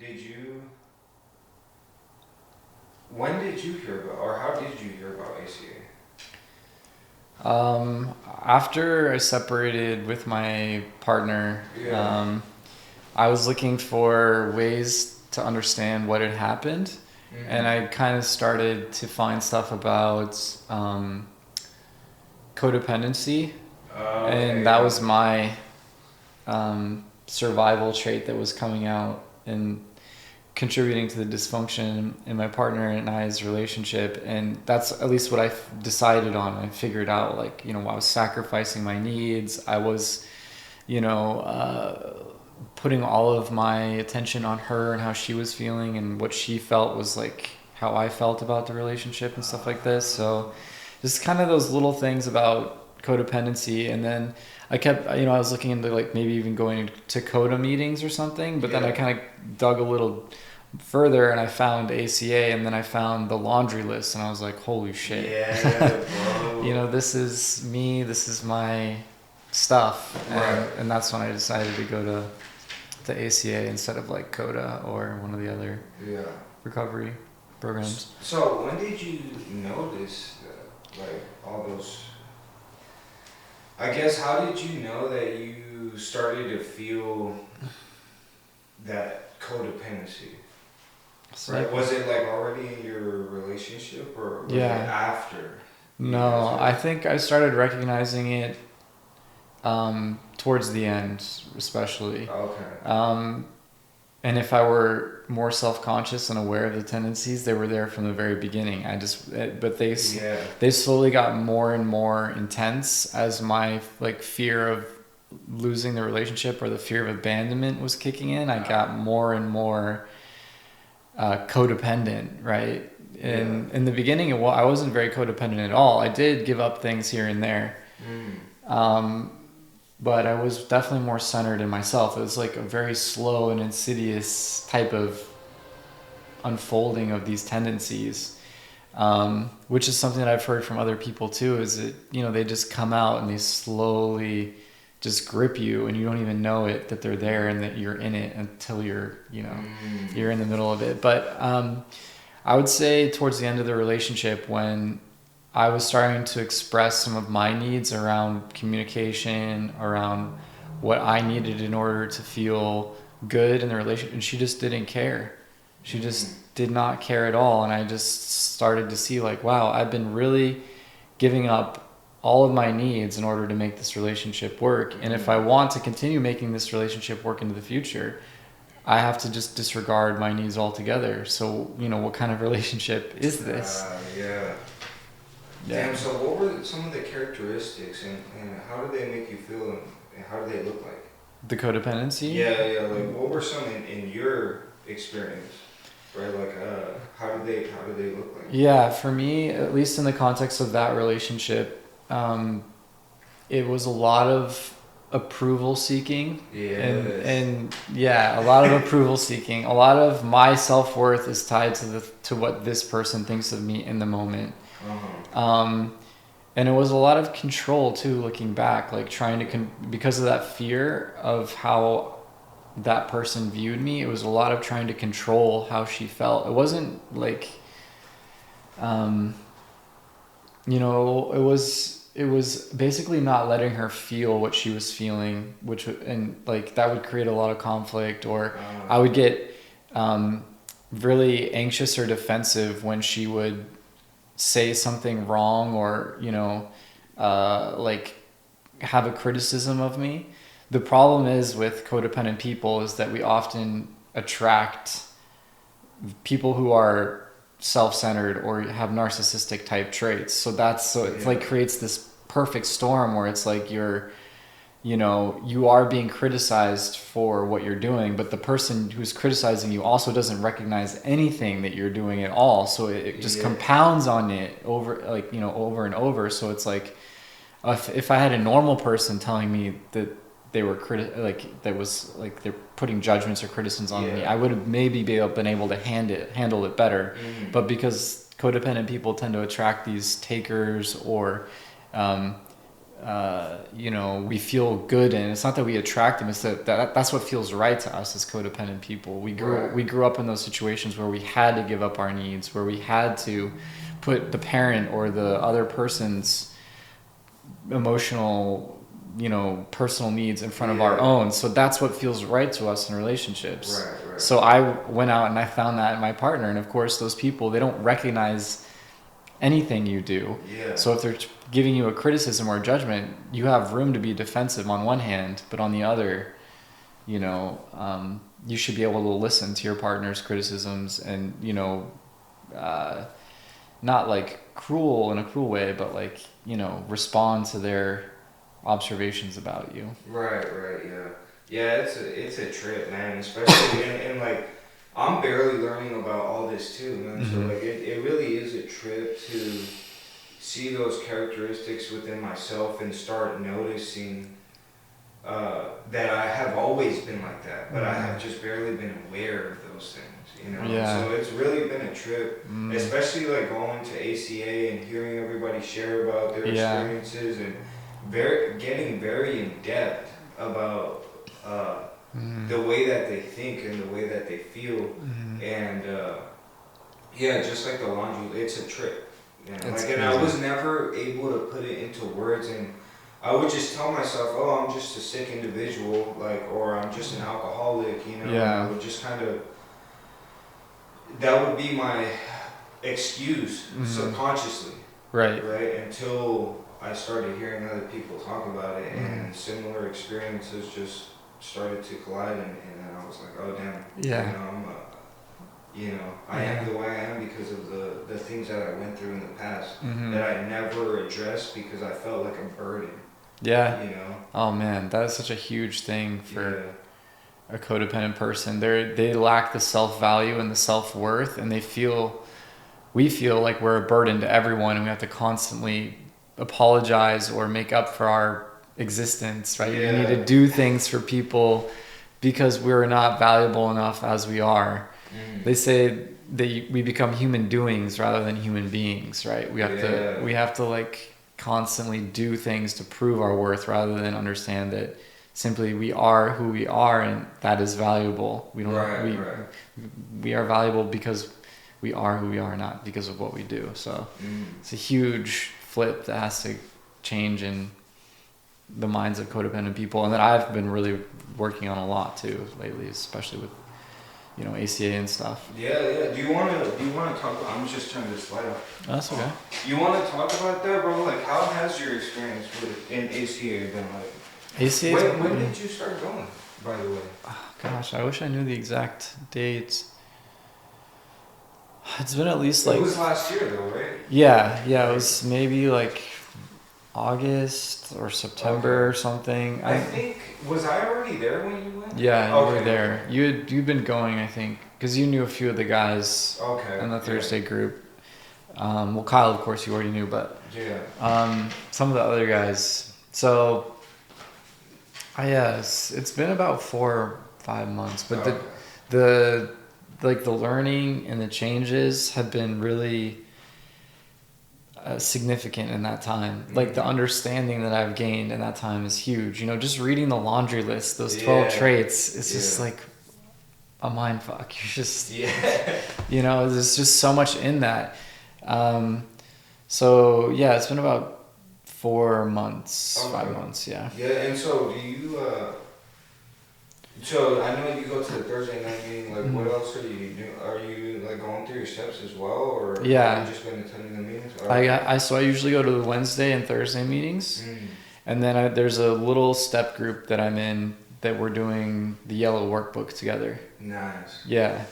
did you? When did you hear about, or how did you hear about ACA? After I separated with my partner, Yeah. I was looking for ways to understand what had happened, and Mm-hmm. I kind of started to find stuff about codependency, and Okay, that was gotcha. my survival trait that was coming out and contributing to the dysfunction in my partner and I's relationship. And that's at least what I decided on. I figured out, like, I was sacrificing my needs. I was, putting all of my attention on her and how she was feeling, and what she felt was like how I felt about the relationship and stuff like this. So just kind of those little things about codependency. And then I kept, I was looking into like maybe even going to CODA meetings or something, but then I Yeah. kind of dug a little further and I found ACA, and then I found the laundry list, and I was like, holy shit. Yeah, bro. This is me, this is my stuff. and Right. and that's when I decided to go to the ACA instead of like CODA or one of the other Yeah. recovery programs. So when did you notice like all those? I guess how did you know that you started to feel that codependency? So Right? Was it like already in your relationship or was it yeah, after you guys no, I were? think I started recognizing it towards the end, especially. Okay. Um, and if I were more self-conscious and aware of the tendencies, they were there from the very beginning. But Yeah. they slowly got more and more intense as my like fear of losing the relationship or the fear of abandonment was kicking in. I got more and more codependent, right? Yeah. And in the beginning, well, I wasn't very codependent at all. I did give up things here and there, Mm. um, but I was definitely more centered in myself. It was like a very slow and insidious type of unfolding of these tendencies, which is something that I've heard from other people too. Is that they just come out and they slowly just grip you, and you don't even know it that they're there and that you're in it until Mm. you're in the middle of it. But I would say towards the end of the relationship, when I was starting to express some of my needs around communication, around what I needed in order to feel good in the relationship, and she just didn't care. She Mm. just did not care at all. And I just started to see, like, wow, I've been really giving up all of my needs in order to make this relationship work. And if I Mm. want to continue making this relationship work into the future, I have to just disregard my needs altogether. So, what kind of relationship is this? Yeah. Yeah. Damn, so what were some of the characteristics and how did they make you feel and how did they look like? The codependency? Yeah, yeah, like what were some in your experience? Right, like how did they look like? Yeah, for me, at least in the context of that relationship, it was a lot of approval seeking, Yes. and yeah, a lot of approval seeking. A lot of my self-worth is tied to what this person thinks of me in the moment. Uh-huh. Um, and it was a lot of control too, looking back, like trying to because of that fear of how that person viewed me. It was a lot of trying to control how she felt. It wasn't like um, it was basically not letting her feel what she was feeling, and like that would create a lot of conflict. Or I would get um, really anxious or defensive when she would say something wrong, or like have a criticism of me. The problem is with codependent people is that we often attract people who are self-centered or have narcissistic type traits. So it's Yeah. like creates this perfect storm where it's like you are being criticized for what you're doing, but the person who's criticizing you also doesn't recognize anything that you're doing at all. So it just Yeah. compounds on it over and over. So it's like if I had a normal person telling me that they were like that was like they're putting judgments or criticisms on me, Yeah. I would have maybe been able to handle it better. Mm. But because codependent people tend to attract these takers or um, you know, we feel good in. It's not that we attract them. It's that's what feels right to us as codependent people. We grew up in those situations where we had to give up our needs, where we had to put the parent or the other person's emotional, you know, personal needs in front of our own. So that's what feels right to us in relationships. Right. So I went out and I found that in my partner. And of course, those people, they don't recognize anything you do. Yeah. So if they're giving you a criticism or a judgment, you have room to be defensive on one hand, but on the other, you know, you should be able to listen to your partner's criticisms and, you know, not like cruel in a cruel way, but like, you know, respond to their observations about you. Right, yeah, it's a trip, man, especially and like I'm barely learning about all this too, man. So like it really is a trip to see those characteristics within myself and start noticing that I have always been like that, but I have just barely been aware of those things, you know. So it's really been a trip, especially like going to ACA and hearing everybody share about their experiences and getting very in depth about the way that they think and the way that they feel, and just like the laundry, it's a trip. You know? Like, and I was never able to put it into words, and I would just tell myself, "Oh, I'm just a sick individual," like, or I'm just an alcoholic, you know. And I would just kind of, that would be my excuse subconsciously, right, until I started hearing other people talk about it, and similar experiences just started to collide, and then I was like, oh damn, I am the way I am because of the things that I went through in the past that I never addressed because I felt like a burden. Yeah. You know. Oh man, that is such a huge thing for a codependent person. They lack the self-value and the self-worth, and we feel like we're a burden to everyone, and we have to constantly apologize or make up for our existence, right? We need to do things for people because we're not valuable enough as we are. They say that we become human doings rather than human beings, right? We have to like constantly do things to prove our worth rather than understand that simply we are who we are, and that is valuable. We are valuable because we are who we are, not because of what we do. So it's a huge flip that has to change in the minds of codependent people, and that I've been really working on a lot too lately, especially with, you know, ACA and stuff. Yeah. Do you want to talk about, I'm just trying to slide up. That's okay. You want to talk about that, bro? Like, how has your experience in ACA been like? ACA. When did you start going, by the way? Oh, gosh, I wish I knew the exact date. It's been at least like... It was last year though, right? Yeah, it was maybe like August or September or something. I think, was I already there when you went? Yeah, you were there. You'd been going, I think, because you knew a few of the guys in the Thursday group. Well, Kyle, of course, you already knew, but some of the other guys. So, it's been about 4 or 5 months, but the learning and the changes have been really significant in that time. Like the understanding that I've gained in that time is huge. You know, just reading the laundry list, those 12 traits, it's just like a mind fuck. You're just, you know, there's just so much in that. So yeah, it's been about 4 months, 5 months. Yeah. And so do you, so I know you go to the Thursday night meeting, like what else are you doing? Are you like going through your steps as well, or have you just been attending the meetings? So I usually go to the Wednesday and Thursday meetings, and then there's a little step group that I'm in that we're doing the yellow workbook together. Nice. Yeah.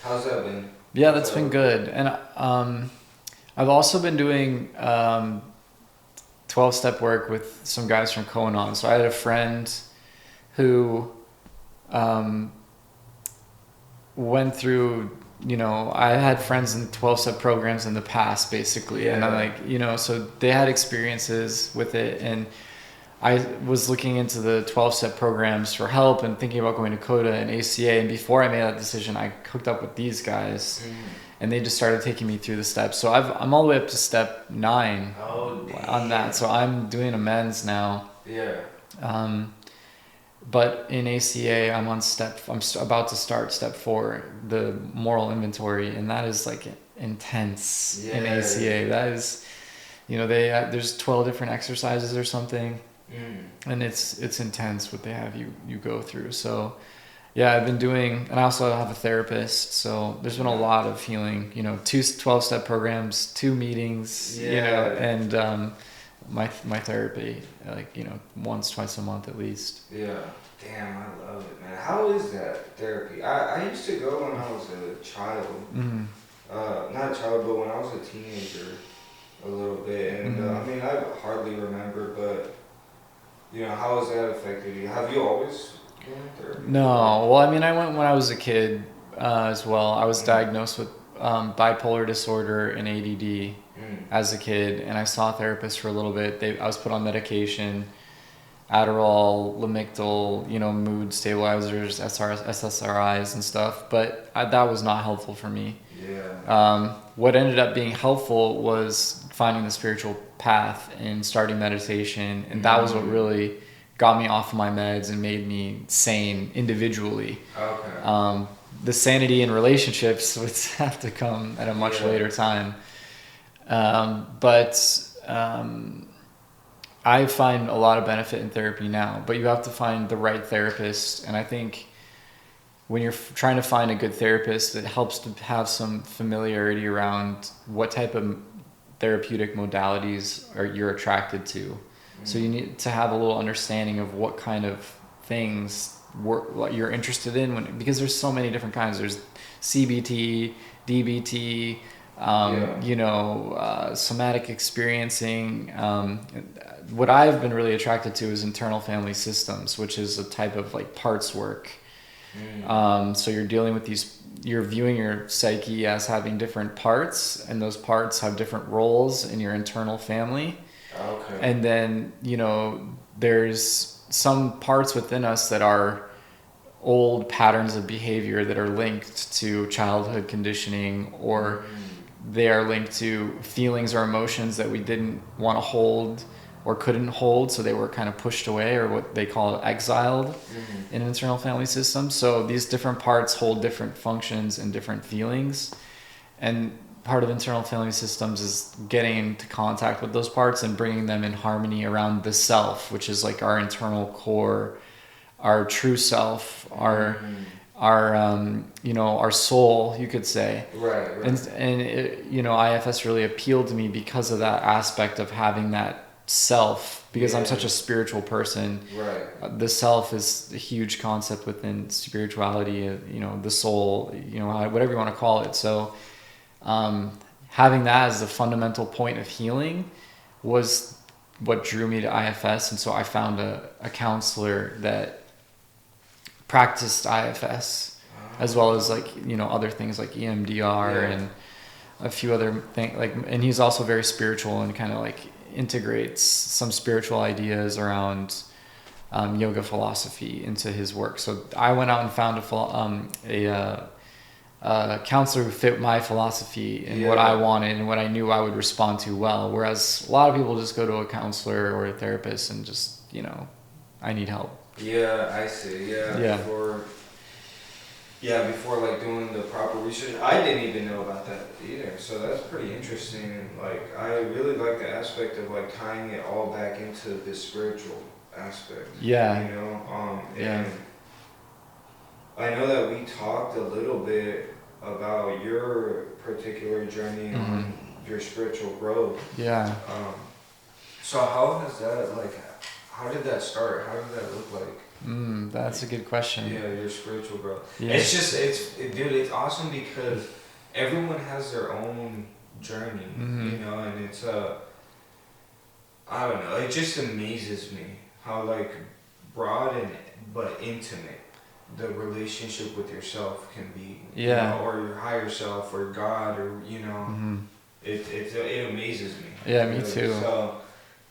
How's that been? Yeah, that's been good. And I've also been doing 12-step work with some guys from Konon. So I had a friend who went through, you know, I had friends in 12-step programs in the past, basically. And I'm like, you know, so they had experiences with it. And I was looking into the 12-step programs for help and thinking about going to CODA and ACA. And before I made that decision, I hooked up with these guys. and they just started taking me through the steps. So I'm all the way up to step 9 Oh, on that. So I'm doing amends now. Yeah. But in ACA, about to start step 4, the moral inventory, and that is like intense in ACA. That is, there's 12 different exercises or something, and it's intense what they have you go through. So yeah, I've been doing, and I also have a therapist, so there's been a lot of healing. 2 12-step programs, 2 meetings, and my therapy, once, twice a month at least. Yeah. Damn, I love it, man. How is that therapy? I used to go when I was a child. Not a child, but when I was a teenager, a little bit. And I mean, I hardly remember, but how has that affected you? Have you always done therapy? No. Well, I mean, I went when I was a kid as well. I was diagnosed with bipolar disorder and ADD as a kid, and I saw a therapist for a little bit. I was put on medication, Adderall, Lamictal, mood stabilizers, SSRIs and stuff, but that was not helpful for me. Yeah. What ended up being helpful was finding the spiritual path and starting meditation, and that was what really got me off of my meds and made me sane individually. Okay. The sanity in relationships would have to come at a much later time. But I find a lot of benefit in therapy now, but you have to find the right therapist. And I think when you're trying to find a good therapist, it helps to have some familiarity around what type of therapeutic modalities you're attracted to. So you need to have a little understanding of what kind of things what you're interested in, because there's so many different kinds. There's CBT, DBT, somatic experiencing. What I've been really attracted to is internal family systems, which is a type of parts work. So you're dealing with you're viewing your psyche as having different parts, and those parts have different roles in your internal family. Okay. And then, there's some parts within us that are old patterns of behavior that are linked to childhood conditioning, or they are linked to feelings or emotions that we didn't want to hold or couldn't hold, so they were kind of pushed away, or what they call exiled in an internal family system. So these different parts hold different functions and different feelings, and part of internal family systems is getting into contact with those parts and bringing them in harmony around the self, which is like our internal core, our true self, our soul, you could say. Right. And it, IFS really appealed to me because of that aspect of having that self, because I'm such a spiritual person. Right. The self is a huge concept within spirituality, the soul, whatever you want to call it. So having that as the fundamental point of healing was what drew me to IFS. And so I found a counselor that practiced IFS as well as other things like EMDR and a few other things, and he's also very spiritual and kind of integrates some spiritual ideas around yoga philosophy into his work. So I went out and found a counselor who fit my philosophy and what I wanted and what I knew I would respond to well. Whereas a lot of people just go to a counselor or a therapist and just, I need help. Yeah, I see. Yeah. Before doing the proper research, I didn't even know about that either. So that's pretty interesting. I really like the aspect of tying it all back into the spiritual aspect. Yeah. And I know that we talked a little bit about your particular journey on your spiritual growth. Yeah. So how has that how did that start? How did that look like? That's a good question. Yeah, your spiritual growth. Yeah. It's just, it's awesome because everyone has their own journey, and it's, I don't know, it just amazes me how broad but intimate the relationship with yourself can be. Or your higher self or God or, it amazes me. Yeah, me too. So,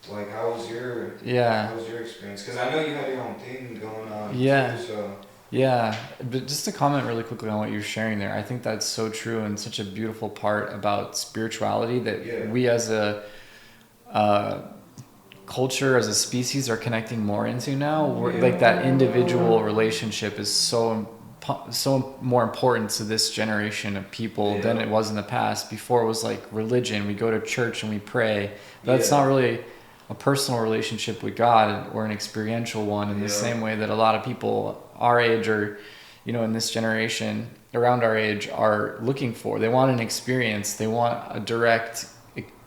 how was your experience? Because I know you had your own thing going on. Yeah. Too, so. Yeah, but just to comment really quickly on what you're sharing there, I think that's so true and such a beautiful part about spirituality that we as a uh, culture, as a species, are connecting more into now. Like that individual relationship is so more important to this generation of people than it was in the past. Before it was like religion, we go to church and we pray. But that's not really a personal relationship with God or an experiential one in the same way that a lot of people our age or in this generation around our age are looking for. They want an experience. They want a direct,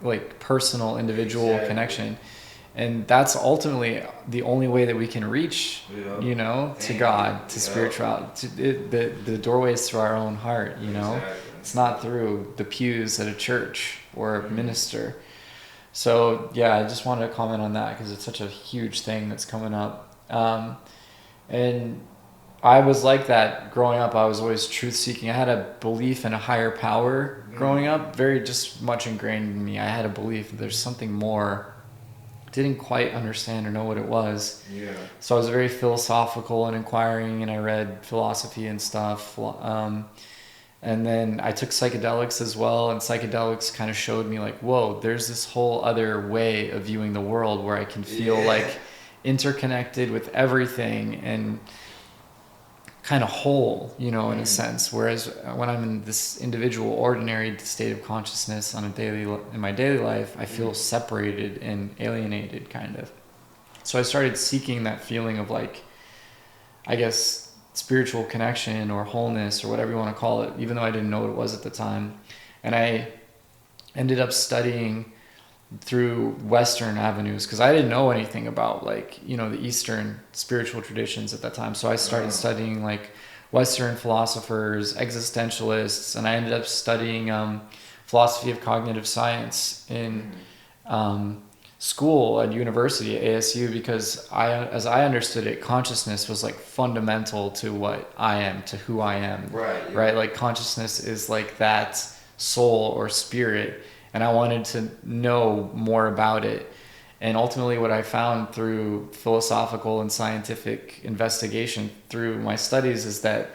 like, personal individual connection. And that's ultimately the only way that we can reach, to God, to spirituality. The doorway is through our own heart, It's not through the pews at a church or a minister. So, yeah, I just wanted to comment on that because it's such a huge thing that's coming up. And I was like that growing up. I was always truth seeking. I had a belief in a higher power growing up, very just much ingrained in me. I had a belief that there's something more. Didn't quite understand or know what it was. Yeah. So I was very philosophical and inquiring, and I read philosophy and stuff. And then I took psychedelics as well, and psychedelics kind of showed me like, whoa, there's this whole other way of viewing the world where I can feel like interconnected with everything and kind of whole, in a sense. Whereas when I'm in this individual, ordinary state of consciousness in my daily life, I feel separated and alienated, kind of. So I started seeking that feeling of, like, I guess, spiritual connection or wholeness or whatever you want to call it, even though I didn't know what it was at the time. And I ended up studying through Western avenues because I didn't know anything about, like, the Eastern spiritual traditions at that time. So I started studying, like, Western philosophers, existentialists, and I ended up studying philosophy of cognitive science in school at university at ASU because as I understood it, consciousness was, like, fundamental to what I am, to who I am. Right? Like, consciousness is like that soul or spirit. And I wanted to know more about it. And ultimately what I found through philosophical and scientific investigation through my studies is that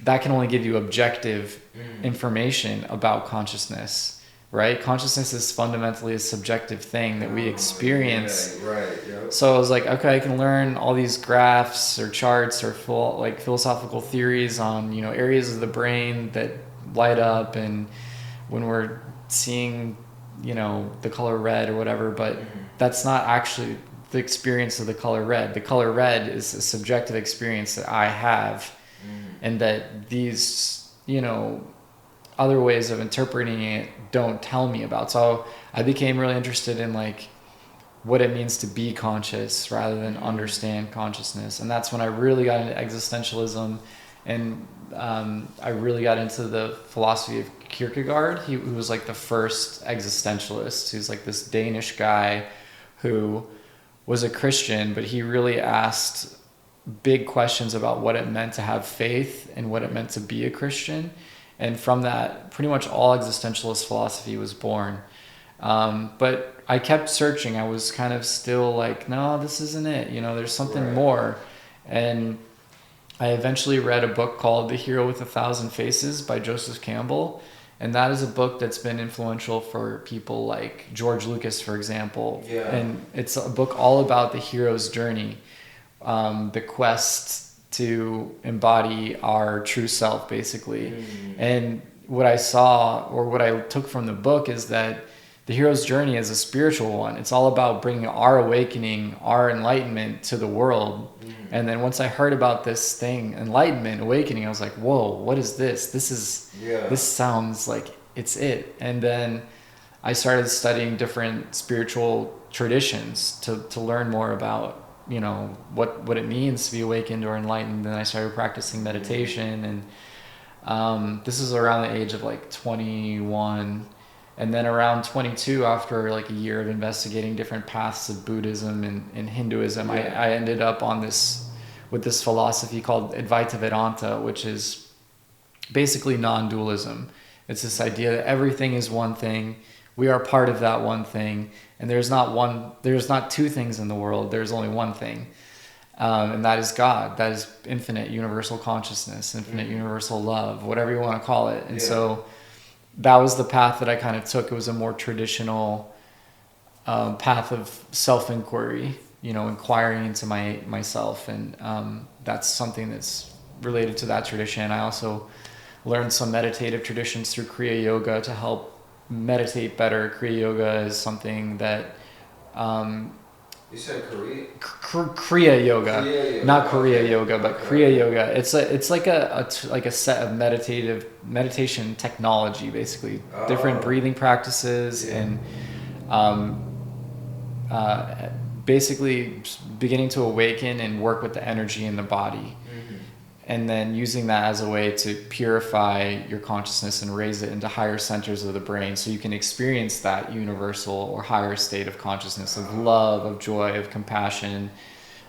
can only give you objective information about consciousness, right? Consciousness is fundamentally a subjective thing that we experience. So I was like, okay, I can learn all these graphs or charts or philosophical theories on, areas of the brain that light up and when we're seeing, the color red or whatever, but that's not actually the experience of the color red. The color red is a subjective experience that I have, and that these, other ways of interpreting it don't tell me about. So I became really interested in, like, what it means to be conscious rather than understand consciousness. And that's when I really got into existentialism, and I really got into the philosophy of Kierkegaard. He was like the first existentialist. He's like this Danish guy who was a Christian, but he really asked big questions about what it meant to have faith and what it meant to be a Christian. And from that, pretty much all existentialist philosophy was born. But I kept searching. I was kind of still like, no, this isn't it. There's something more. And I eventually read a book called The Hero with a Thousand Faces by Joseph Campbell. And that is a book that's been influential for people like George Lucas, for example. And it's a book all about the hero's journey, the quest to embody our true self, basically. And what I saw, or what I took from the book, is that the hero's journey is a spiritual one. It's all about bringing our awakening, our enlightenment to the world. And then once I heard about this thing, enlightenment, awakening, I was like, whoa, what is this? This sounds like it's it. And then I started studying different spiritual traditions to learn more about, what it means to be awakened or enlightened. And I started practicing meditation. And this is around the age of, like, 21. And then around 22, after, like, a year of investigating different paths of Buddhism and Hinduism, I ended up with this philosophy called Advaita Vedanta, which is basically non-dualism. It's this idea that everything is one thing. We are part of that one thing. And there's not two things in the world. There's only one thing. And that is God. That is infinite universal consciousness, infinite universal love, whatever you want to call it. And so that was the path that I kind of took. It was a more traditional path of self-inquiry, inquiring into myself. And that's something that's related to that tradition. I also learned some meditative traditions through Kriya Yoga to help meditate better. Kriya Yoga is something that you said Korea? Kriya Yoga, not Korea Yoga, but Kriya Yoga. It's like a set of meditation technology, basically different breathing practices and basically beginning to awaken and work with the energy in the body. And then using that as a way to purify your consciousness and raise it into higher centers of the brain so you can experience that universal or higher state of consciousness of love, of joy, of compassion,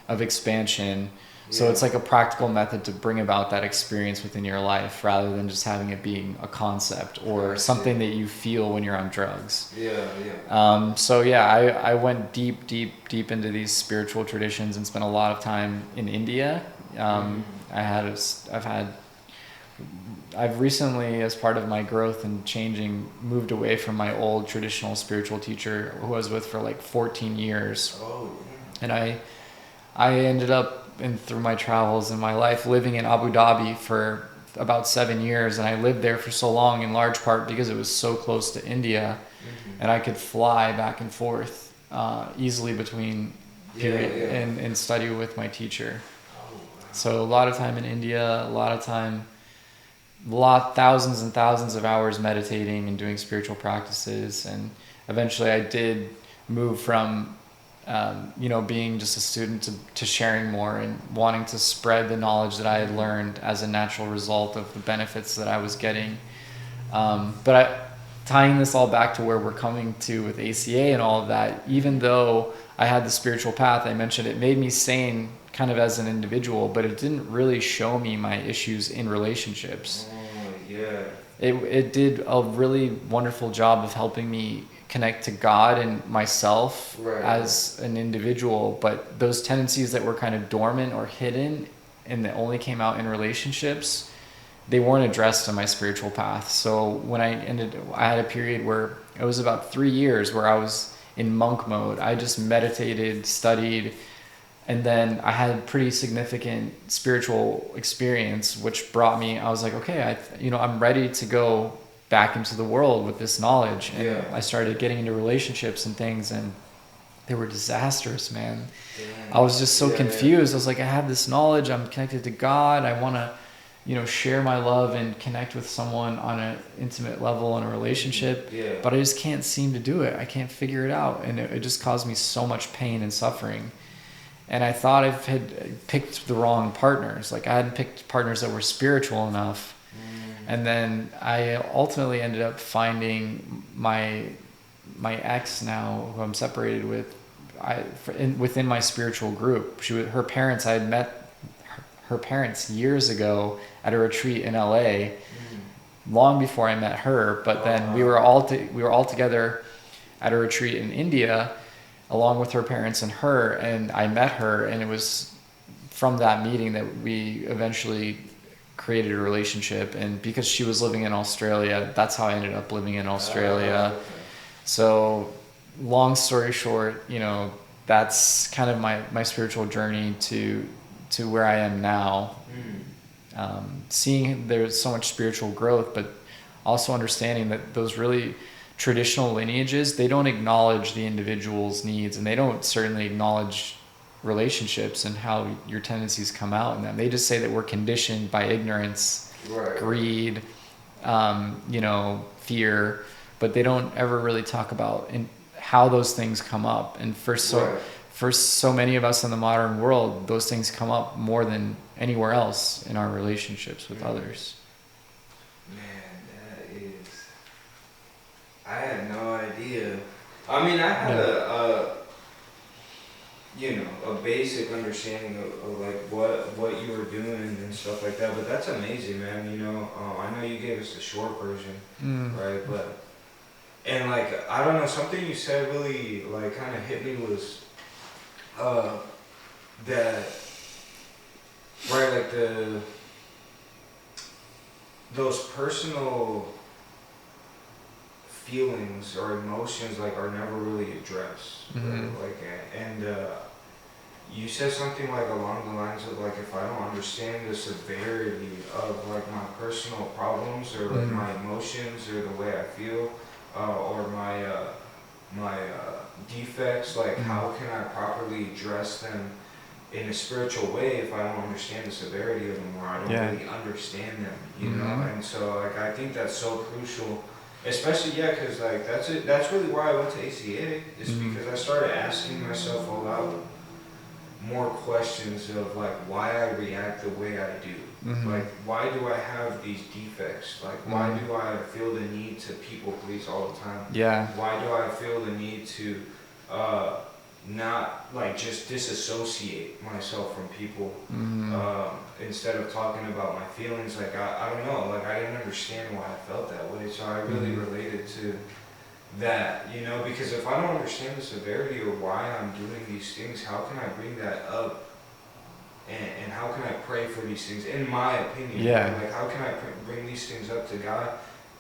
of expansion. So it's like a practical method to bring about that experience within your life rather than just having it being a concept or something that you feel when you're on drugs. I went deep into these spiritual traditions and spent a lot of time in India. I've recently, as part of my growth and changing, moved away from my old traditional spiritual teacher who I was with for like 14 years. And I ended up, through my travels in my life, living in Abu Dhabi for about 7 years. And I lived there for so long, in large part because it was so close to India. And I could fly back and forth easily between and study with my teacher. So a lot of time in India, thousands and thousands of hours meditating and doing spiritual practices. And eventually I did move from, being just a student to sharing more and wanting to spread the knowledge that I had learned as a natural result of the benefits that I was getting. Tying this all back to where we're coming to with ACA and all of that, even though I had the spiritual path, I mentioned it made me sane kind of as an individual, but it didn't really show me my issues in relationships. It did a really wonderful job of helping me connect to God and myself as an individual, but those tendencies that were kind of dormant or hidden and that only came out in relationships, they weren't addressed in my spiritual path. So when I had a period where it was about 3 years where I was in monk mode. I just meditated, studied, and then I had a pretty significant spiritual experience, which brought me, I was like, okay, I'm ready to go back into the world with this knowledge. And I started getting into relationships and things, and they were disastrous, man. I was just so confused. I was like, I have this knowledge. I'm connected to God. I want to, share my love and connect with someone on an intimate level in a relationship. But I just can't seem to do it. I can't figure it out. And it just caused me so much pain and suffering. And I thought I had picked the wrong partners. Like I hadn't picked partners that were spiritual enough. And then I ultimately ended up finding my ex now, who I'm separated with, within my spiritual group. Her parents, I had met her parents years ago at a retreat in LA, long before I met her. But then we were all together at a retreat in India, along with her parents and her, and I met her, and it was from that meeting that we eventually created a relationship. And because she was living in Australia, that's how I ended up living in Australia. So long story short, that's kind of my spiritual journey to where I am now. Seeing there's so much spiritual growth, but also understanding that those really traditional lineages, they don't acknowledge the individual's needs, and they don't certainly acknowledge relationships and how your tendencies come out in them. They just say that we're conditioned by ignorance, greed, fear, but they don't ever really talk about how those things come up. And for so many of us in the modern world, those things come up more than anywhere else in our relationships with others. I had no idea. I mean, I had a basic understanding of like what you were doing and stuff like that. But that's amazing, man. I know you gave us the short version, right? And like, I don't know, something you said really like kind of hit me was that right, like those personal feelings or emotions like are never really addressed. Right? Like, and you said something like along the lines of like, if I don't understand the severity of like my personal problems or like my emotions or the way I feel, or my defects, like how can I properly address them in a spiritual way if I don't understand the severity of them, or I don't really understand them, you know? And so like I think that's so crucial, especially because like that's really why I went to ACA, is because I started asking myself a lot more questions of like why I react the way I do. Like, why do I have these defects? Like, why do I feel the need to people please all the time? Yeah. Why do I feel the need to not like just disassociate myself from people instead of talking about my feelings? Like, I don't know, like I didn't understand why I felt that way, so I really related to that, you know, because if I don't understand the severity or why I'm doing these things, how can I bring that up? And how can I pray for these things, in my opinion? Yeah. Like, how can I bring these things up to God?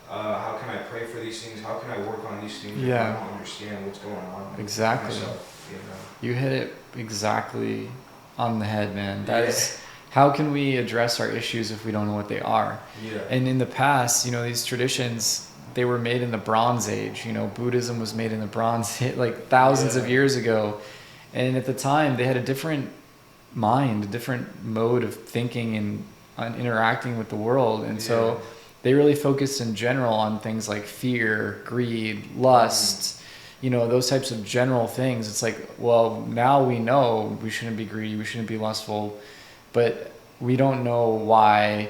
How can I pray for these things? How can I work on these things if I don't understand what's going on exactly. with myself, you know? You hit it exactly on the head, man. That is, how can we address our issues if we don't know what they are? Yeah. And in the past, you know, these traditions, they were made in the Bronze Age. You know, Buddhism was made in the Bronze Age, like thousands of years ago. And at the time, they had a different mind, a different mode of thinking and interacting with the world. And so they really focused in general on things like fear, greed, lust, you know, those types of general things. It's like, well, now we know we shouldn't be greedy, we shouldn't be lustful, but we don't know why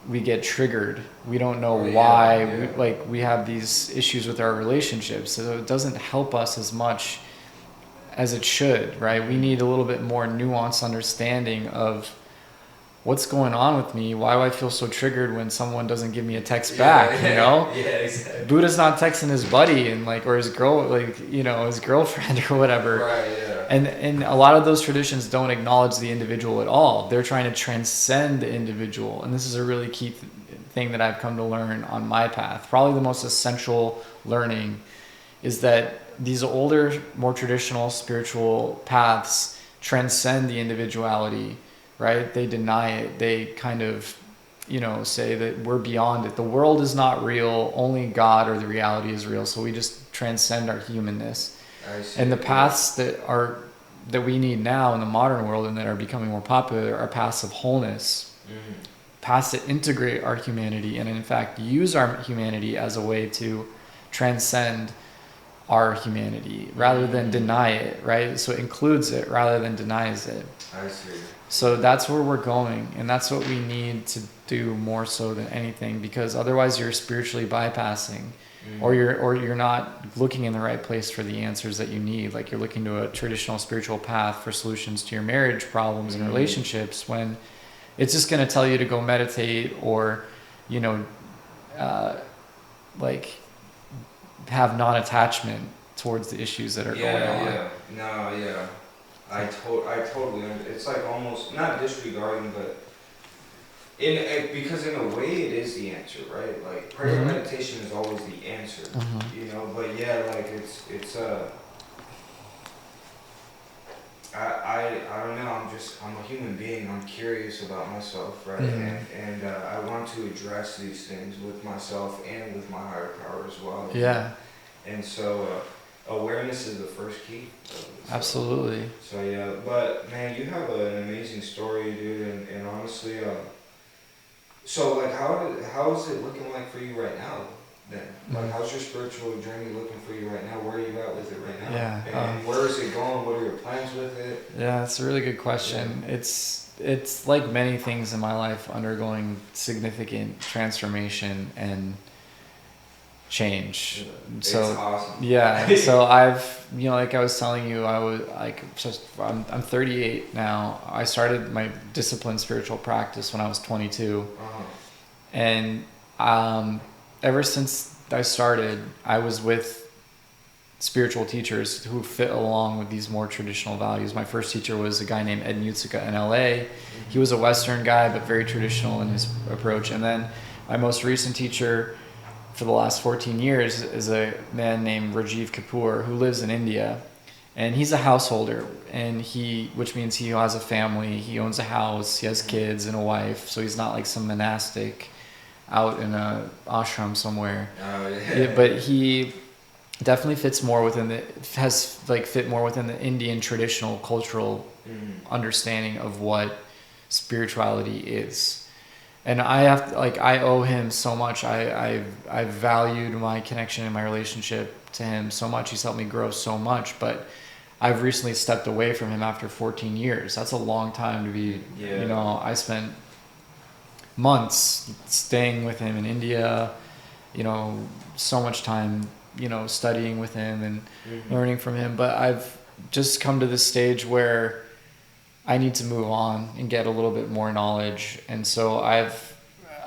we get triggered. We don't know why we have these issues with our relationships. So it doesn't help us as much as it should, right? We need a little bit more nuanced understanding of what's going on with me. Why do I feel so triggered when someone doesn't give me a text back, you know? Exactly. Buddha's not texting his buddy and like, or his girl, like, you know, his girlfriend or whatever. Right, yeah. And a lot of those traditions don't acknowledge the individual at all. They're trying to transcend the individual. And this is a really key thing that I've come to learn on my path. Probably the most essential learning is that these older, more traditional spiritual paths transcend the individuality, right? They deny it. They kind of, you know, say that we're beyond it. The world is not real. Only God or the reality is real. So we just transcend our humanness. And the paths that we need now in the modern world and that are becoming more popular are paths of wholeness, paths that integrate our humanity and in fact use our humanity as a way to transcend our humanity rather than deny it, right? So it includes it rather than denies it. I see. So that's where we're going, and that's what we need to do more so than anything, because otherwise you're spiritually bypassing, or you're not looking in the right place for the answers that you need. Like you're looking to a traditional spiritual path for solutions to your marriage problems and relationships, when it's just going to tell you to go meditate or, you know, like have non-attachment towards the issues that are going on. I totally it's like almost not disregarding, but because in a way it is the answer, right? Like prayer and meditation is always the answer, you know, but like it's I don't know, I'm a human being, I'm curious about myself, right? And I want to address these things with myself and with my higher power as well. And so awareness is the first key. Absolutely. So but man, you have an amazing story, dude, and honestly, so like how is it looking like for you right now then? Like how's your spiritual journey looking for you right now? Where are you at with it right now? And where is it going? What are your plans with it? Yeah, that's a really good question. It's like many things in my life undergoing significant transformation and change. So it's awesome. So I've, you know, like I was telling you, I'm 38 now. I started my disciplined spiritual practice when I was 22. And ever since I started, I was with spiritual teachers who fit along with these more traditional values. My first teacher was a guy named Ed Mutsuka in LA. He was a Western guy, but very traditional in his approach. And then my most recent teacher for the last 14 years is a man named Rajiv Kapoor who lives in India. And he's a householder, and which means he has a family, he owns a house, he has kids and a wife, so he's not like some monastic out in a ashram somewhere. Oh, Yeah, but he definitely fit more within the Indian traditional cultural understanding of what spirituality is. And I owe him so much. I valued my connection and my relationship to him so much. He's helped me grow so much, but I've recently stepped away from him after 14 years. That's a long time to be, I spent months staying with him in India, so much time, studying with him and learning from him. But I've just come to this stage where I need to move on and get a little bit more knowledge. And so I've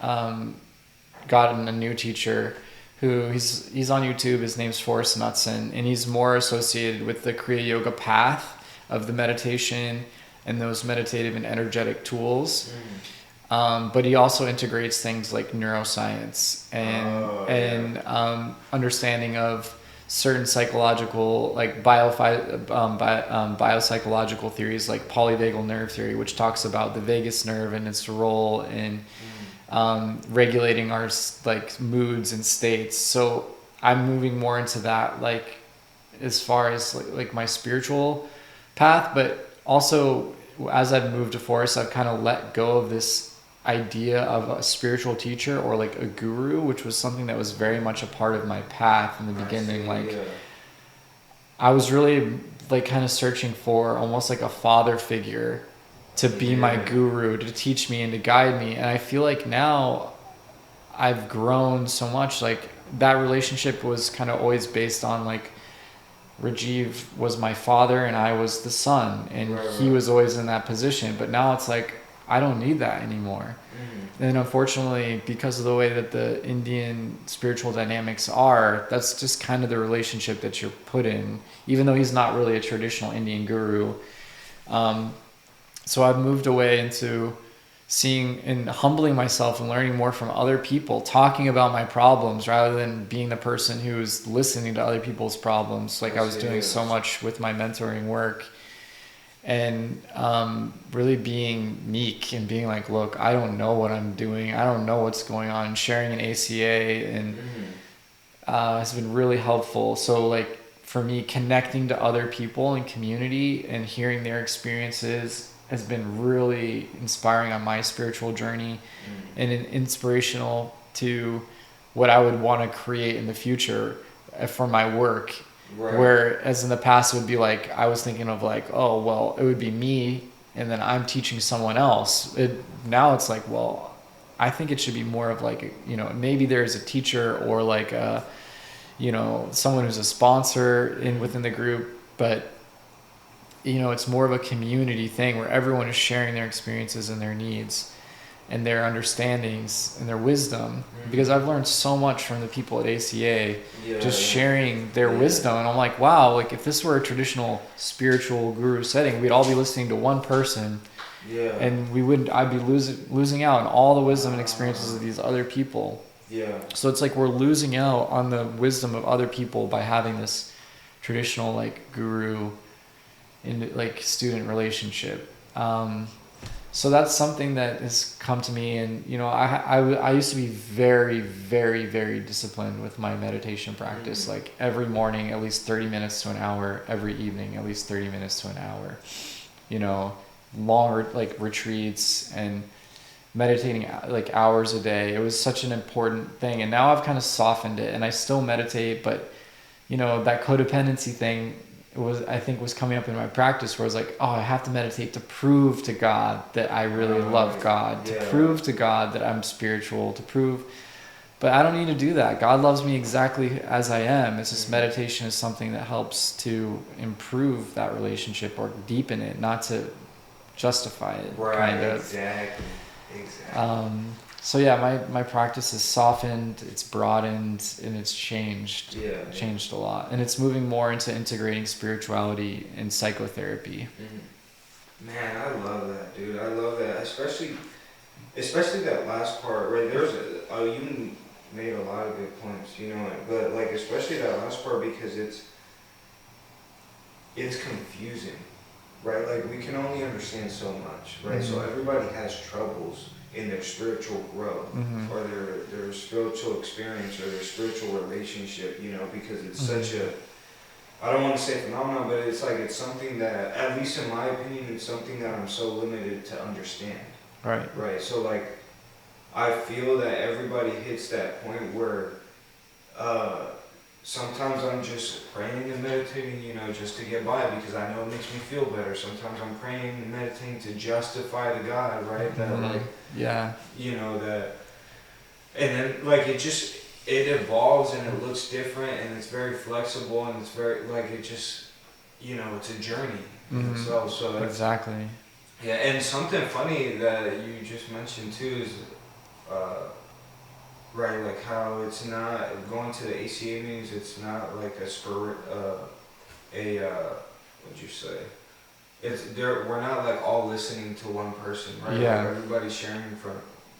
gotten a new teacher who he's on YouTube. His name's Forrest Knudsen, and he's more associated with the Kriya Yoga path of the meditation and those meditative and energetic tools. But he also integrates things like neuroscience and understanding of certain psychological, like biopsychological theories, like polyvagal nerve theory, which talks about the vagus nerve and its role in regulating our like moods and states. So I'm moving more into that, like as far as like my spiritual path, but also as I've moved to Forest, I've kind of let go of this idea of a spiritual teacher or like a guru, which was something that was very much a part of my path in the beginning. I was really like kind of searching for almost like a father figure to be my guru, to teach me and to guide me. And I feel like now I've grown so much. Like that relationship was kind of always based on like Rajiv was my father and I was the son, and he was always in that position. But now it's like I don't need that anymore. And unfortunately, because of the way that the Indian spiritual dynamics are, that's just kind of the relationship that you're put in, even though he's not really a traditional Indian guru. So I've moved away into seeing and humbling myself and learning more from other people, talking about my problems rather than being the person who's listening to other people's problems. Like I was doing so much with my mentoring work, and really being meek and being like, look, I don't know what I'm doing. I don't know what's going on. Sharing an ACA and has been really helpful. So like for me, connecting to other people in community and hearing their experiences has been really inspiring on my spiritual journey and inspirational to what I would want to create in the future for my work. Whereas in the past it would be like, I was thinking of like, oh, well, it would be me and then I'm teaching someone else. Now it's like, well, I think it should be more of like, maybe there's a teacher or like a, someone who's a sponsor within the group, but it's more of a community thing where everyone is sharing their experiences and their needs and their understandings and their wisdom. Because I've learned so much from the people at ACA, just sharing their wisdom. And I'm like, wow, like if this were a traditional spiritual guru setting, we'd all be listening to one person. And I'd be losing out on all the wisdom and experiences of these other people. So it's like we're losing out on the wisdom of other people by having this traditional like guru in like student relationship. So that's something that has come to me. And I used to be very, very, very disciplined with my meditation practice. Like every morning at least 30 minutes to an hour, every evening at least 30 minutes to an hour, longer like retreats and meditating like hours a day. It was such an important thing. And now I've kind of softened it and I still meditate, but that codependency thing was coming up in my practice where I was like, oh, I have to meditate to prove to God that I really love God, to prove to God that I'm spiritual, but I don't need to do that. God loves me exactly as I am. It's just meditation is something that helps to improve that relationship or deepen it, not to justify it. Right, kind of. Exactly. So yeah, my practice is softened, it's broadened, and it's changed. Yeah. Changed a lot. And it's moving more into integrating spirituality and psychotherapy. Man, I love that, dude. I love that, especially that last part, right? You made a lot of good points, you know, but like especially that last part because it's confusing, right? Like we can only understand so much, right? So everybody has troubles in their spiritual growth or their spiritual experience or their spiritual relationship, you know, because it's such a, I don't want to say phenomenon, but it's like it's something that, at least in my opinion, it's something that I'm so limited to understand. Right. Right. So like, I feel that everybody hits that point where sometimes I'm just praying and meditating, you know, just to get by because I know it makes me feel better. Sometimes I'm praying and meditating to justify to God, right? That like, yeah, you know, that, and then like it evolves and it looks different and it's very flexible and it's very like it just, you know, it's a journey in itself. So that's, exactly. yeah, and something funny that you just mentioned too is, right, like how it's not going to the ACA meetings. It's not like what'd you say? It's there. We're not like all listening to one person, right? Yeah. Like everybody's sharing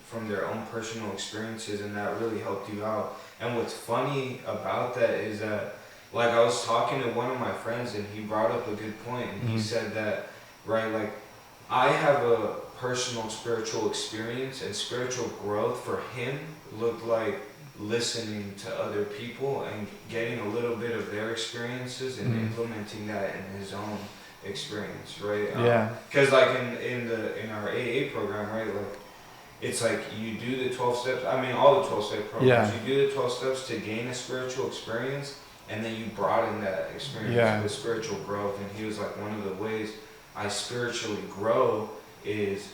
from their own personal experiences, and that really helped you out. And what's funny about that is that, like, I was talking to one of my friends, and he brought up a good point, and he said that, right, like, I have a personal spiritual experience, and spiritual growth for him looked like listening to other people and getting a little bit of their experiences and implementing that in his own experience, right? Yeah. Because like in our AA program, right, like it's like you do the 12 steps. I mean, all the 12-step programs. Yeah. You do the 12 steps to gain a spiritual experience, and then you broaden that experience with spiritual growth. And he was like, one of the ways I spiritually grow is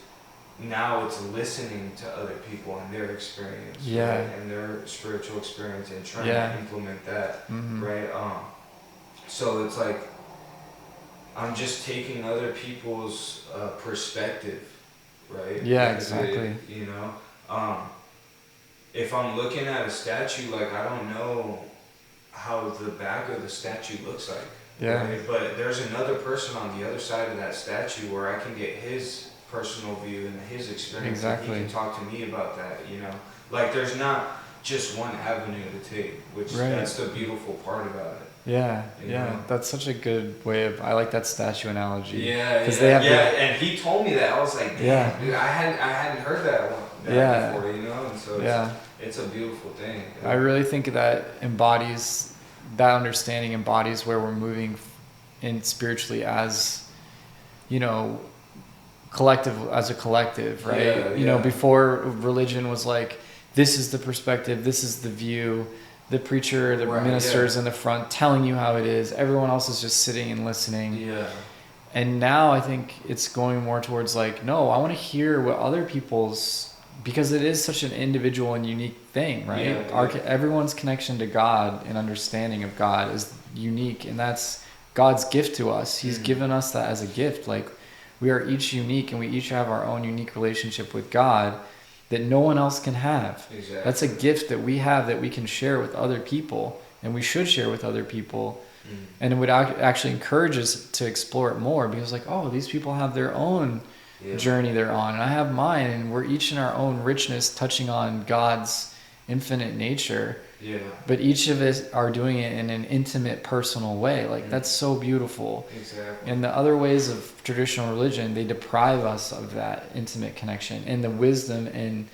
now it's listening to other people and their experience, right? And their spiritual experience and trying to implement that, right? So it's like I'm just taking other people's perspective, right? Yeah, Because exactly. you know, if I'm looking at a statue, like I don't know how the back of the statue looks like. Yeah. Right? But there's another person on the other side of that statue where I can get his personal view and his experience. Exactly. And he can talk to me about that, you know. Like there's not just one avenue to take, which that's the beautiful part about it. Yeah, you know? That's such a good way of. I like that statue analogy. Yeah, they have and he told me that. I was like, damn, dude, I hadn't heard that before, you know. And so it's a beautiful thing. I really think that embodies that understanding embodies where we're moving in spiritually as, you know, as a collective, right? You know, before religion was like, this is the perspective, this is the view, the preacher, the minister's in the front telling you how it is, everyone else is just sitting and listening. And now I think it's going more towards like, no, I want to hear what other people's, because it is such an individual and unique thing, right? Everyone's connection to God and understanding of God is unique, and that's God's gift to us. He's given us that as a gift. Like, we are each unique, and we each have our own unique relationship with God that no one else can have. Exactly. That's a gift that we have that we can share with other people, and we should share with other people. And it would actually encourage us to explore it more, because like, oh, these people have their own journey they're on, and I have mine, and we're each in our own richness touching on God's infinite nature. But each of us are doing it in an intimate, personal way. Like, that's so beautiful. Exactly. And the other ways of traditional religion, they deprive us of that intimate connection and the wisdom and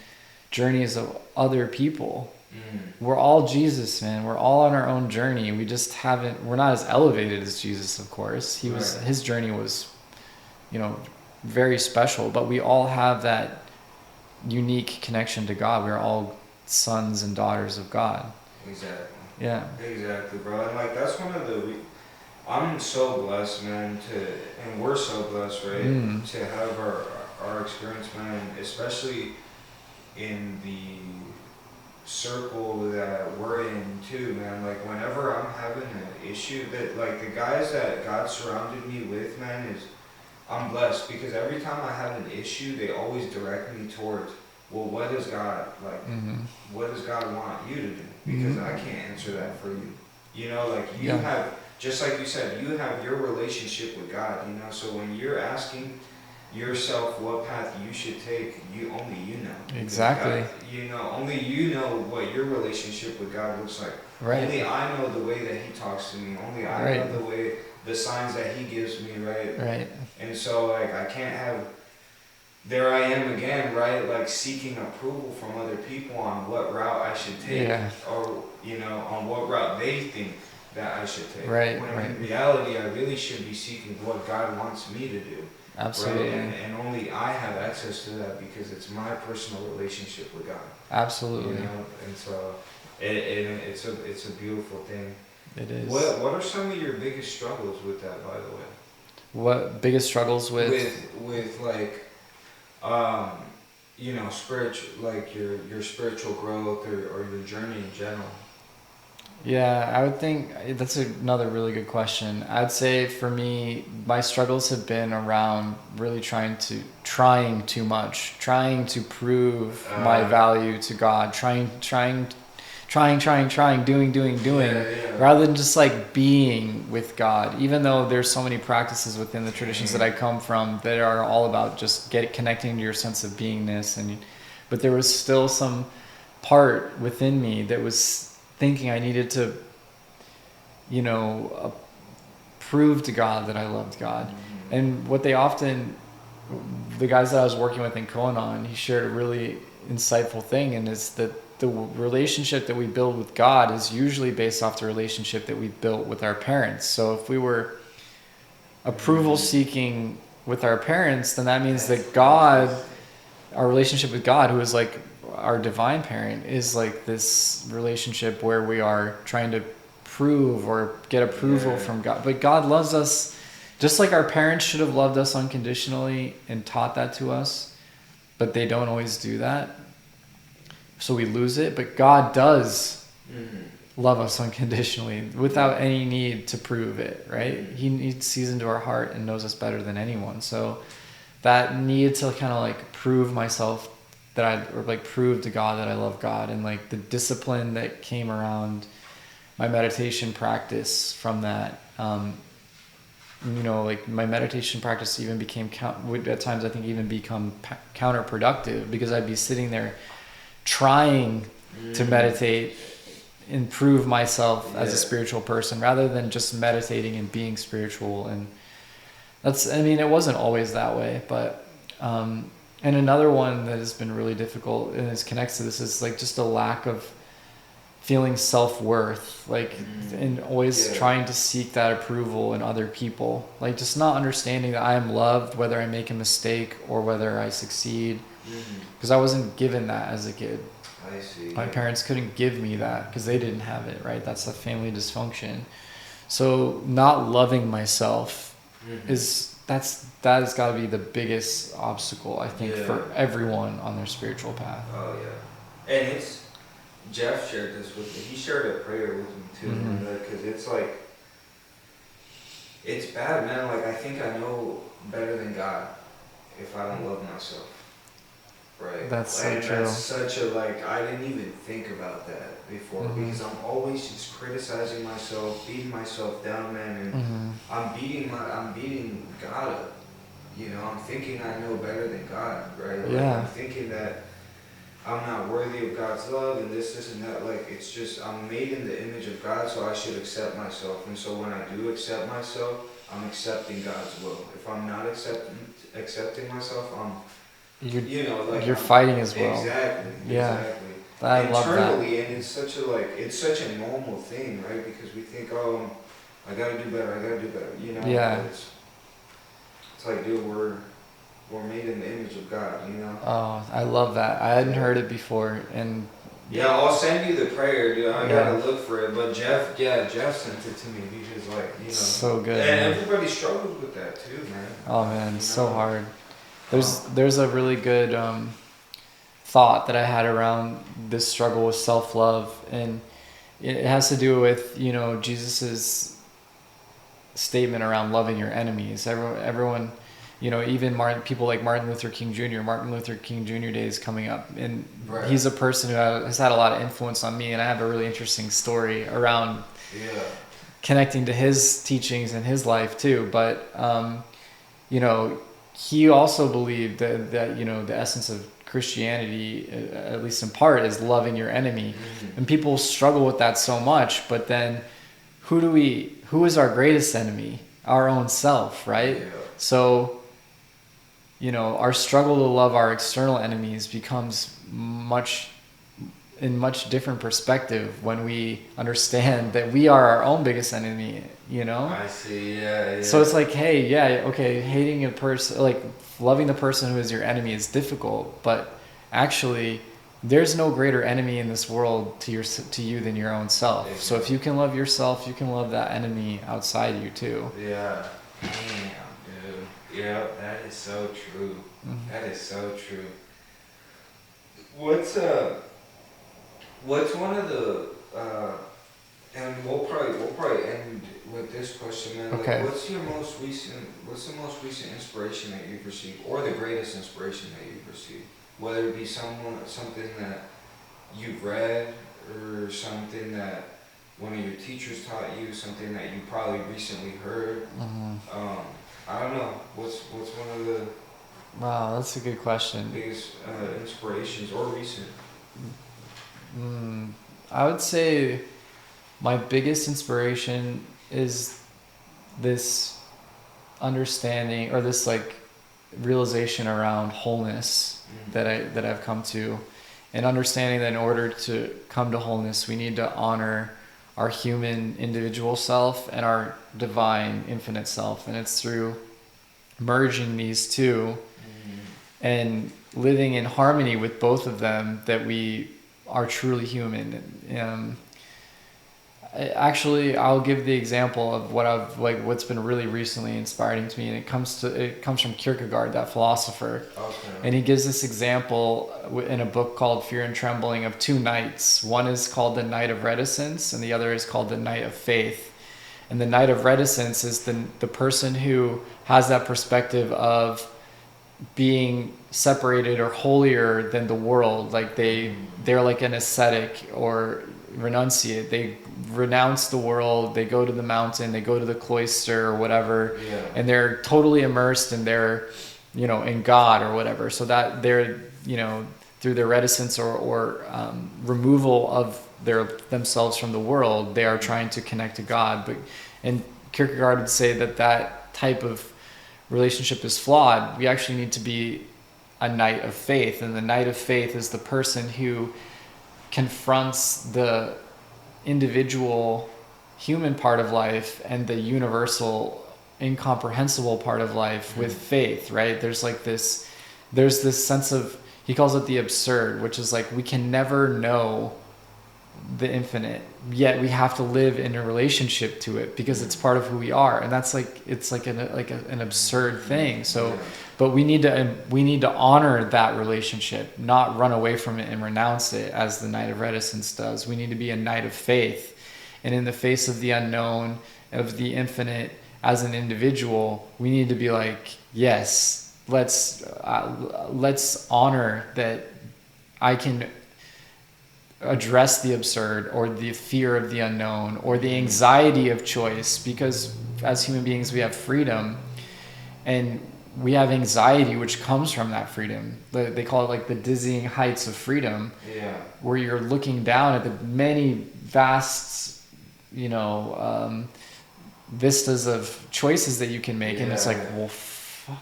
journeys of other people. We're all Jesus, man. We're all on our own journey. We just we're not as elevated as Jesus, of course. His journey was, you know, very special, but we all have that unique connection to God. We're all sons and daughters of God. Exactly. Yeah. Exactly, bro. And like that's one of I'm so blessed, man, and we're so blessed, right, to have our experience, man, especially in the circle that we're in too, man. Like whenever I'm having an issue, that like the guys that God surrounded me with, man, I'm blessed because every time I have an issue, they always direct me towards well, what does God like? What does God want you to do? Because I can't answer that for you. You know, like you have, just like you said, you have your relationship with God. You know, so when you're asking yourself what path you should take, only you know. Exactly. God, you know, only you know what your relationship with God looks like. Right. Only I know the way that He talks to me. Only I know the way, the signs that He gives me. Right. Right. And so like I can't have. There I am again, right? Like seeking approval from other people on what route I should take, or you know, on what route they think that I should take. Right. When in reality, I really should be seeking what God wants me to do. Absolutely. Right? And only I have access to that because it's my personal relationship with God. Absolutely. You know, and so it's a beautiful thing. It is. What are some of your biggest struggles with that, by the way? What biggest struggles with like, you know, spiritual, like your spiritual growth or your journey in general? Yeah, I would think that's another really good question. I'd say for me, my struggles have been around really trying too much, trying to prove my value to God, trying, doing, rather than just like being with God. Even though there's so many practices within the traditions that I come from that are all about just connecting to your sense of beingness, but there was still some part within me that was thinking I needed to, you know, prove to God that I loved God. And what the guys that I was working with in Koanon, he shared a really insightful thing, and it's that the relationship that we build with God is usually based off the relationship that we built with our parents. So if we were approval seeking with our parents, then that means that God, our relationship with God, who is like our divine parent, is like this relationship where we are trying to prove or get approval from God. But God loves us just like our parents should have loved us unconditionally and taught that to us, but they don't always do that. So we lose it. But God does love us unconditionally without any need to prove it, right? He sees into our heart and knows us better than anyone. So that need to kind of like prove myself prove to God that I love God, and like the discipline that came around my meditation practice from that, you know, like my meditation practice even became would at times I think even become counterproductive, because I'd be sitting there trying to meditate, improve myself as a spiritual person, rather than just meditating and being spiritual. And it wasn't always that way, but and another one that has been really difficult and is connected to this is like just a lack of feeling self-worth, like, and always trying to seek that approval in other people, like just not understanding that I am loved whether I make a mistake or whether I succeed, because I wasn't given that as a kid. I see. My parents couldn't give me that because they didn't have it, right? That's a family dysfunction. So not loving myself that has got to be the biggest obstacle, I think, for everyone on their spiritual path. Oh yeah, and Jeff shared this with me. He shared a prayer with me too, because it's like, it's bad, man. Like I think I know better than God if I don't love myself. Right. That's so true. That's such a, like, I didn't even think about that before, because I'm always just criticizing myself, beating myself down, man, and I'm beating God up. You know, I'm thinking I know better than God, right? Like, I'm thinking that I'm not worthy of God's love and this and that. Like, it's just, I'm made in the image of God, so I should accept myself. And so when I do accept myself, I'm accepting God's will. If I'm not accepting myself, you're fighting as well. Exactly. Yeah. Exactly. I love that. Internally, and it's such a normal thing, right? Because we think, oh, I gotta do better, you know? Yeah. It's like, dude, we're made in the image of God, you know? Oh, I love that. I hadn't heard it before, and yeah, I'll send you the prayer, dude. I gotta look for it. But Jeff sent it to me because, like, you know. So good. And everybody struggles with that too, man. Oh man, it's so hard. There's a really good thought that I had around this struggle with self-love, and it has to do with, you know, Jesus's statement around loving your enemies. Everyone even people like Martin Luther King Jr. Martin Luther King Jr. Day is coming up, and Right. he's a person who has had a lot of influence on me, and I have a really interesting story around Yeah. connecting to his teachings and his life too. But he also believed that the essence of Christianity, at least in part, is loving your enemy, and people struggle with that so much. But then, who is our greatest enemy? Our own self, right? Yeah. So, our struggle to love our external enemies becomes in much different perspective when we understand that we are our own biggest enemy, I see. Yeah. So it's like, hey, yeah, okay, hating a person, like loving the person who is your enemy is difficult, but actually there's no greater enemy in this world to you than your own self. Exactly. So if you can love yourself, you can love that enemy outside you too. Yeah. Damn, dude. Yeah, that is so true. Mm-hmm. That is so true. What's one of the and we'll probably end with this question, man. Like, Okay. what's the most recent inspiration that you've received, or the greatest inspiration that you've received? Whether it be something that you've read, or something that one of your teachers taught you, something that you probably recently heard. Mm-hmm. I don't know. What's one of the Wow, that's a good question. biggest inspirations, or recent? I would say my biggest inspiration is this understanding, or this like realization around wholeness that I've come to, and understanding that in order to come to wholeness, we need to honor our human individual self and our divine infinite self, and it's through merging these two and living in harmony with both of them that we are truly human. Actually, I'll give the example of what's been really recently inspiring to me, and it comes from Kierkegaard, that philosopher. Okay. And he gives this example in a book called Fear and Trembling of two nights. One is called the Night of Reticence, and the other is called the Night of Faith. And the Night of Reticence is the person who has that perspective of being separated or holier than the world. Like they're like an ascetic or renunciate. They renounce the world, they go to the mountain, they go to the cloister or whatever, and they're totally immersed in their, in God or whatever. So that they're, through their reticence or removal of themselves from the world, they are trying to connect to God. And Kierkegaard would say that type of relationship is flawed. We actually need to be a knight of faith, and the knight of faith is the person who confronts the individual human part of life and the universal incomprehensible part of life with faith, right? There's this sense of, he calls it the absurd, which is like we can never know the infinite, yet we have to live in a relationship to it because it's part of who we are, and that's it's like an absurd thing. So but we need to honor that relationship, not run away from it and renounce it as the Night of Reticence does. We need to be a knight of faith, and in the face of the unknown, of the infinite, as an individual, we need to be like, yes, let's honor that I can address the absurd or the fear of the unknown or the anxiety of choice, because as human beings we have freedom and we have anxiety which comes from that freedom. They call it like the dizzying heights of freedom, where you're looking down at the many vast vistas of choices that you can make, and it's like, well,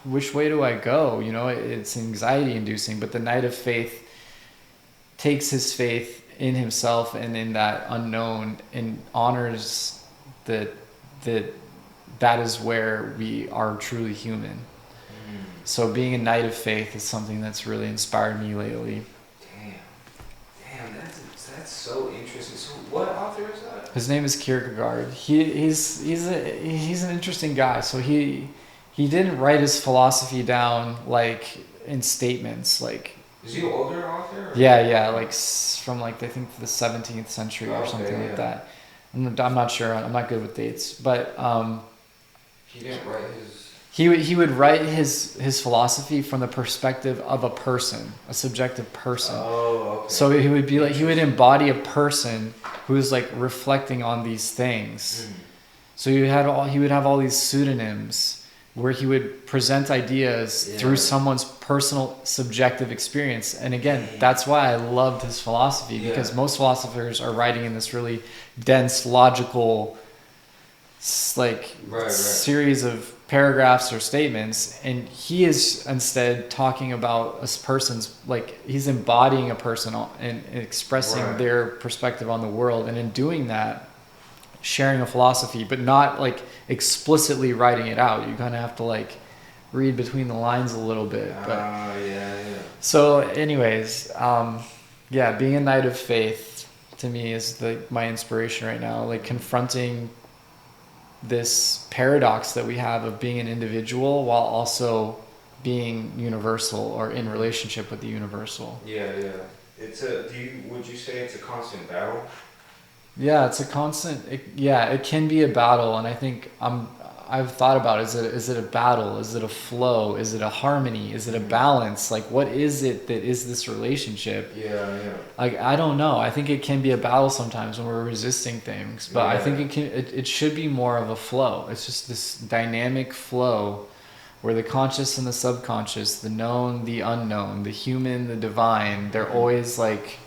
which way do I go? It's anxiety inducing. But the Knight of Faith takes his faith in himself and in that unknown and honors that is where we are truly human. So being a knight of faith is something that's really inspired me lately. Damn, that's so interesting. So what author is that? His name is Kierkegaard. He's an interesting guy. So he didn't write his philosophy down like in statements, like. Is he an older author? Or? Yeah, like from I think the 17th century or something like that. I'm not sure. I'm not good with dates, but he didn't write his He would write his philosophy from the perspective of a person, a subjective person. Oh, okay. So he would be like, he would embody a person who's like reflecting on these things. So he would have all these pseudonyms where he would present ideas through someone's personal subjective experience. And again, that's why I loved his philosophy, because most philosophers are writing in this really dense, logical, like series of paragraphs or statements, and he is instead talking about a person's, like, he's embodying a person and expressing their perspective on the world, and in doing that, sharing a philosophy, but not like explicitly writing it out. You kind of have to like read between the lines a little bit. But so anyways, being a knight of faith to me is my inspiration right now, like confronting this paradox that we have of being an individual while also being universal or in relationship with the universal. Would you say it's a constant battle? Yeah, it's a constant. It can be a battle, and I think I've thought about is it a battle? Is it a flow? Is it a harmony? Is it a balance? Like, what is it that is this relationship? Like, I don't know. I think it can be a battle sometimes when we're resisting things, but I think it should be more of a flow. It's just this dynamic flow where the conscious and the subconscious, the known, the unknown, the human, the divine, they're always like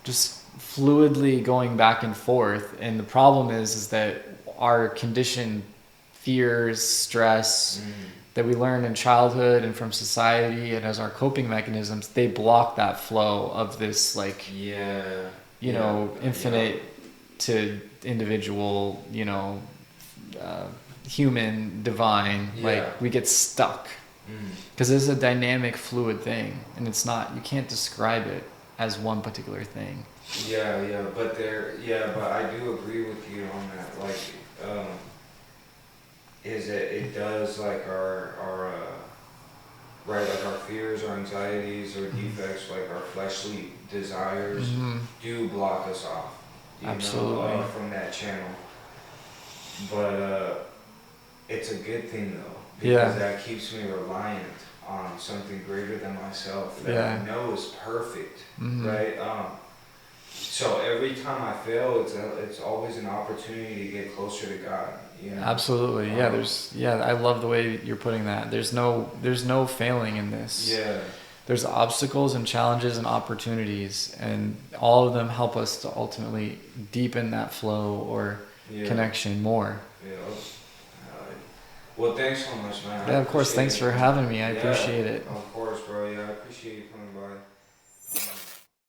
just fluidly going back and forth. And the problem is that our conditioned fears, stress that we learn in childhood and from society and as our coping mechanisms, they block that flow of this, like, infinite to individual, human, divine. Like, we get stuck because it's a dynamic, fluid thing, and it's not, you can't describe it as one particular thing. But I do agree with you on that. Like, is that it does, like, our like our fears, our anxieties, or defects, like our fleshly desires, do block us off. Absolutely. From that channel. But it's a good thing though, because that keeps me reliant on something greater than myself that I know is perfect, right? So every time I fail, it's always an opportunity to get closer to God. Absolutely. I love the way you're putting that. There's no failing in this. There's obstacles and challenges and opportunities, and all of them help us to ultimately deepen that flow or connection more. Well, thanks so much, man. Yeah, of course. Thanks for having me. I appreciate it. Of course, bro. Yeah, I appreciate you coming by.